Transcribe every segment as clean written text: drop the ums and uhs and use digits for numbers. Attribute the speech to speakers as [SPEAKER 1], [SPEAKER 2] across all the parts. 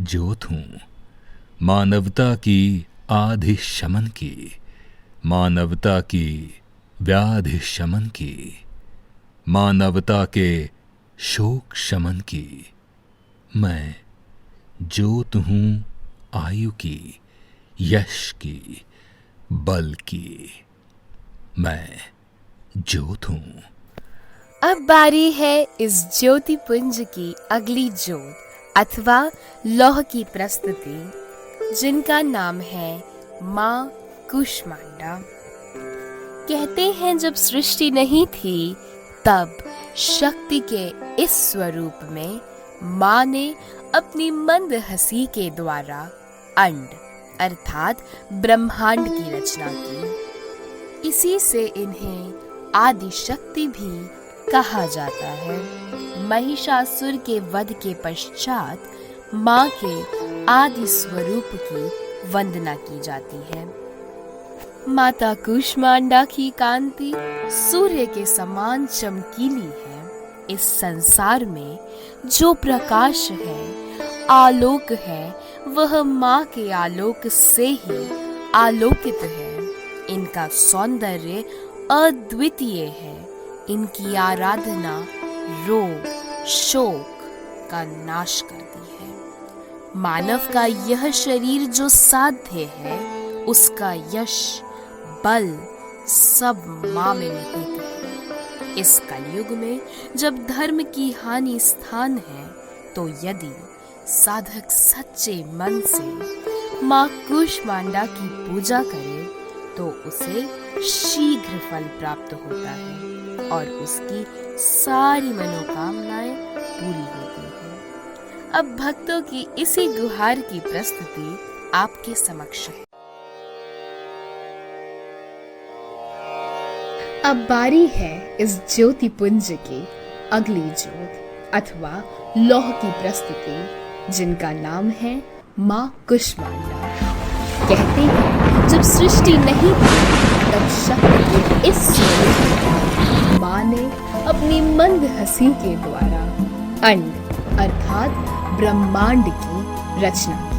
[SPEAKER 1] ज्योत हूँ, मानवता की आधि शमन की, मानवता की व्याधि शमन की, मानवता के शोक शमन की। मैं ज्योत हूँ आयु की, यश की, बल की। मैं ज्योत हूँ।
[SPEAKER 2] अब बारी है इस ज्योति पुंज की अगली ज्योत अथवा लौह की प्रस्तुति, जिनका नाम है माँ कूष्मांडा। कहते हैं जब सृष्टि नहीं थी तब शक्ति के इस स्वरूप में माँ ने अपनी मंद हंसी के द्वारा अंड अर्थात ब्रह्मांड की रचना की। इसी से इन्हें आदि शक्ति भी कहा जाता है। महिषासुर के वध के पश्चात माँ के आदि स्वरूप की वंदना की जाती है। माता कूष्मांडा की कांति सूर्य के समान चमकीली है। इस संसार में जो प्रकाश है, आलोक है, वह माँ के आलोक से ही आलोकित है। इनका सौंदर्य अद्वितीय है। इनकी आराधना रोग शोक का नाश करती है। मानव का यह शरीर जो साध्य है, उसका यश बल सब माँ में निहित है। इस कलयुग में जब धर्म की हानि स्थान है, तो यदि साधक सच्चे मन से माँ कूष्मांडा की पूजा करे तो उसे शीघ्र फल प्राप्त होता है और उसकी सारी मनोकामनाएं पूरी होती हैं। अब भक्तों की इसी गुहार की प्रस्तुति आपके समक्ष है। अब बारी है इस ज्योति पुंज की अगली ज्योत अथवा लौह की प्रस्तुति, जिनका नाम है माँ कूष्मांडा। कहते हैं जब सृष्टि नहीं थी तब शक्ति के इस स्वरूप में माँ ने अपनी मंद हंसी के द्वारा अंड अर्थात ब्रह्मांड की रचना की।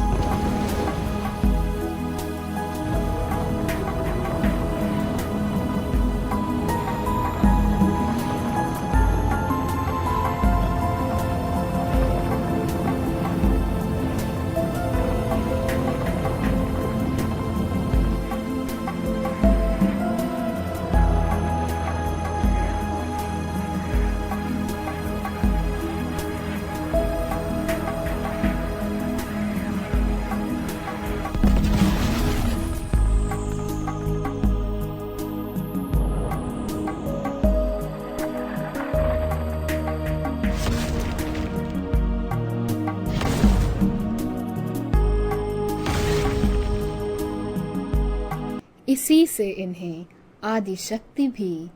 [SPEAKER 2] इसी से इन्हें आदि शक्ति भी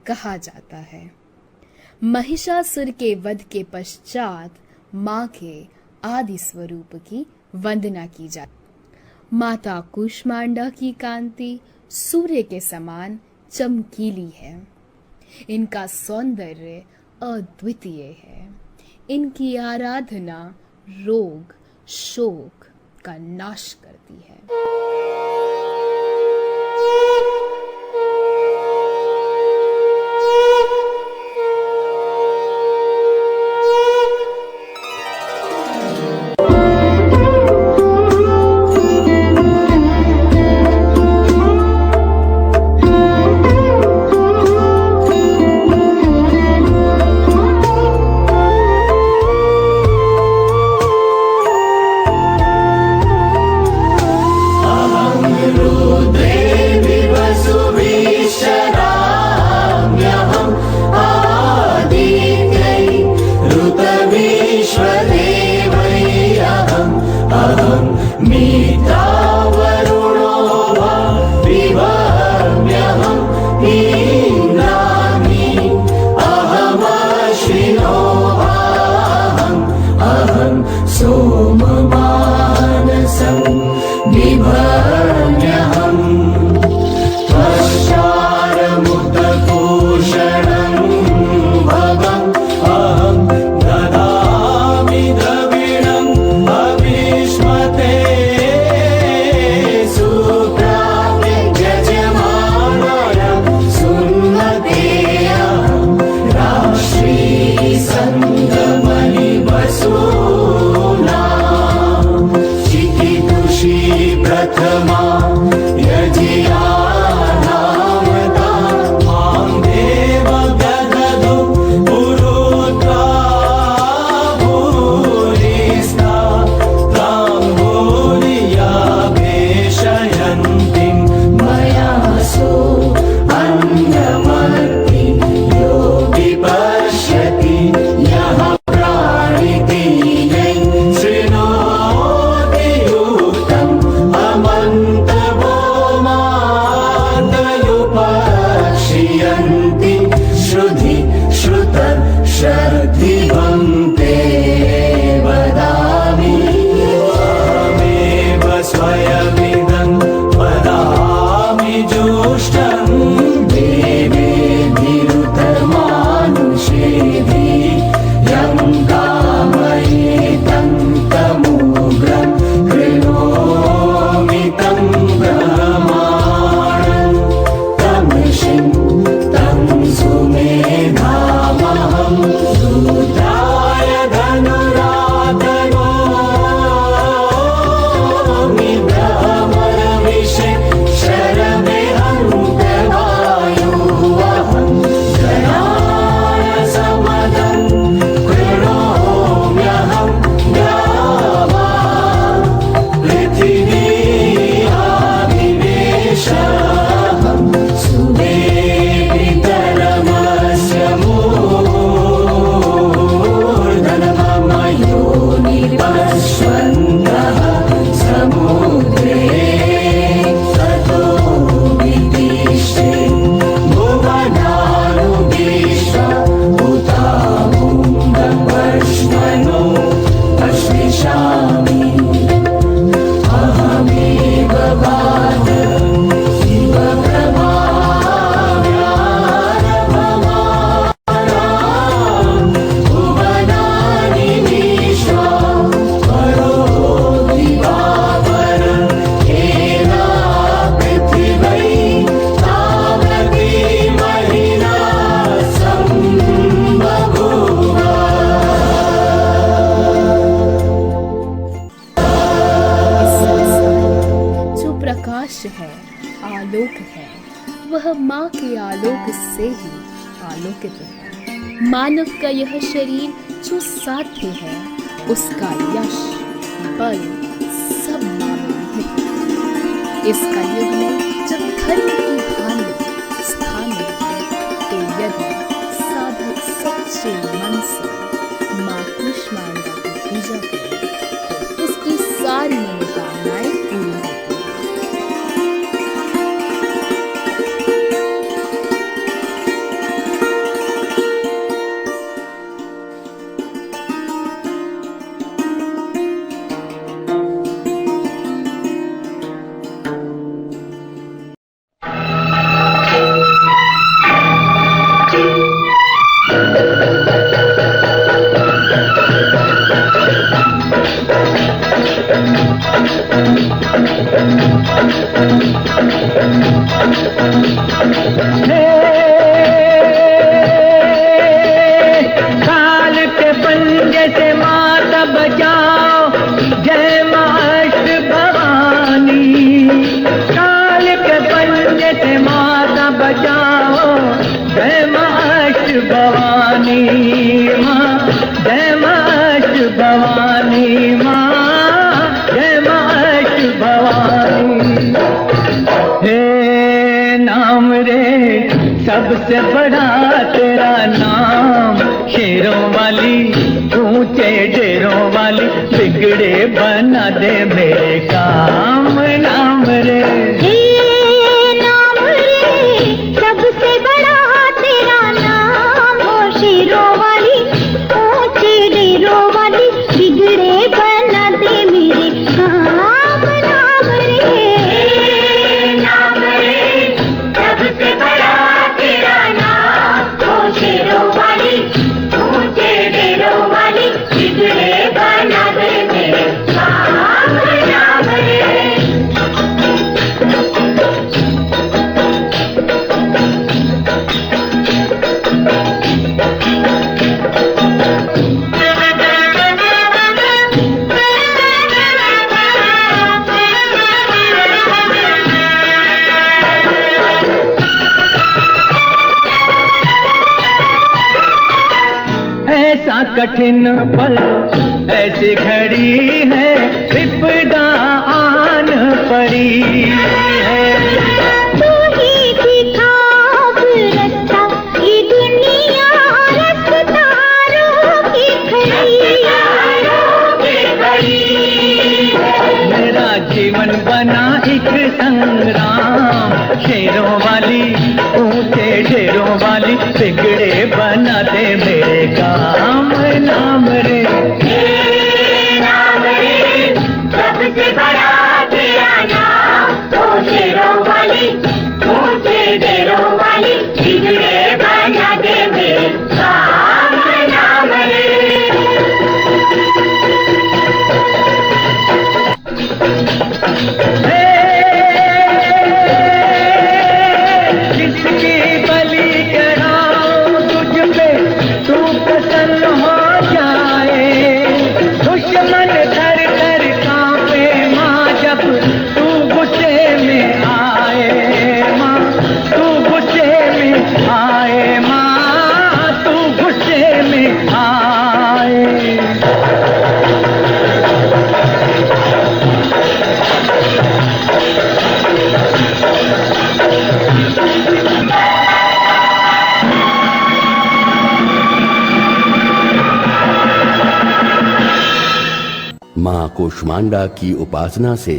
[SPEAKER 2] कहा जाता है। महिषासुर के वध के पश्चात माँ के आदि स्वरूप की वंदना की जाती। माता कूष्मांडा की कांति सूर्य के समान चमकीली है। इनका सौंदर्य अद्वितीय है। इनकी आराधना रोग शोक का नाश करती है।
[SPEAKER 3] ददामि द्रविणं अभिषेकम् सुमेधामहं रुद्राय धनुराधरोऽमि भ्रमरविषे शरमे अन्तवायुवहं गणाय समदं कृणोम्यहं द्यावा पृथिवीयाभिवेशहं सुवेदितरमस्य मूर्धनमम योनिर्पश्वन्तः समुद्रे ततो विदिशे भुवनानुविश्व उतामुण्डवर्ष्मणो अश्लिषामि अहमेव बाध इव प्रभाव्यारभमाना भुवनानि विश्वा करोति वापर येना पृथिवी तावती महिना सम्बभूव।
[SPEAKER 2] जो प्रकाश है, आलोक है, वह माँ के आलोक से ही आलोकित है। मानव का यह शरीर जो साध्य है, उसका यश बल सब माँ में निहित है। इस कलयुग में जब धर्म की भानु स्थान में है, तो यदि साधक सच्चे मन से माँ कुष्मांडा की पूजा करे, तो उसकी सारी मनोकामनाएं पूरी होती हैं।
[SPEAKER 4] काल के पंजे से माता बचाओ, जय माष्ट भवानी। काल के पंजे से माता बचाओ, जय माष्ट भवानी माँ, जय माष्ट भवानी माँ, जय माष्ट भवानी। हे नाम रे सबसे बड़ा तेरा नाम, शेरों वाली ऊंचे डेरों वाली, बिगड़े बना दे मेरे काम। नाम रे
[SPEAKER 5] नाम रे सबसे बड़ा तेरा नाम, हो शेरों वाली ऊंचे डेरों वाली, बिगड़े बना दे मेरे काम। नाम रे सबसे बड़ा तेरा नाम, हो शेरों वाली ऊंचे डेरों वाली, बिगड़े बना दे मेरे काम। नाम रे
[SPEAKER 4] ऐसा कठिन पल, ऐसी घड़ी है, विपदा आन पड़ी है।
[SPEAKER 5] तू ही दिखाओ रस्ता, ये दुनिया रफ्तारों की खड़ी है।
[SPEAKER 4] मेरा जीवन बना एक संग्राम, शेरों वाली ऊंचे डेरों वाली, बिगड़े बना दे मेरे काम। नाम रे
[SPEAKER 5] सबसे बड़ा तेरा नाम, तो शेरों वाली ऊंचे डेरों वाली, बिगड़े बना दे मेरे काम। नाम रे
[SPEAKER 4] किसकी बलि चढ़ाओ,
[SPEAKER 6] मां कूष्मांडा की उपासना से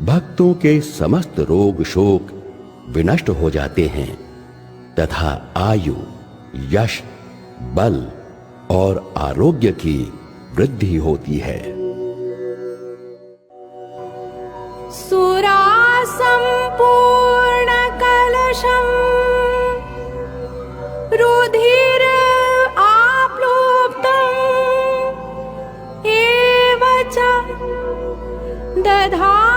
[SPEAKER 6] भक्तों के समस्त रोग शोक विनष्ट हो जाते हैं तथा आयु, यश, बल और आरोग्य की वृद्धि होती है।
[SPEAKER 7] सुरा संपूर्ण कलशम रुधिर आप्लुप्तम् एव च दधा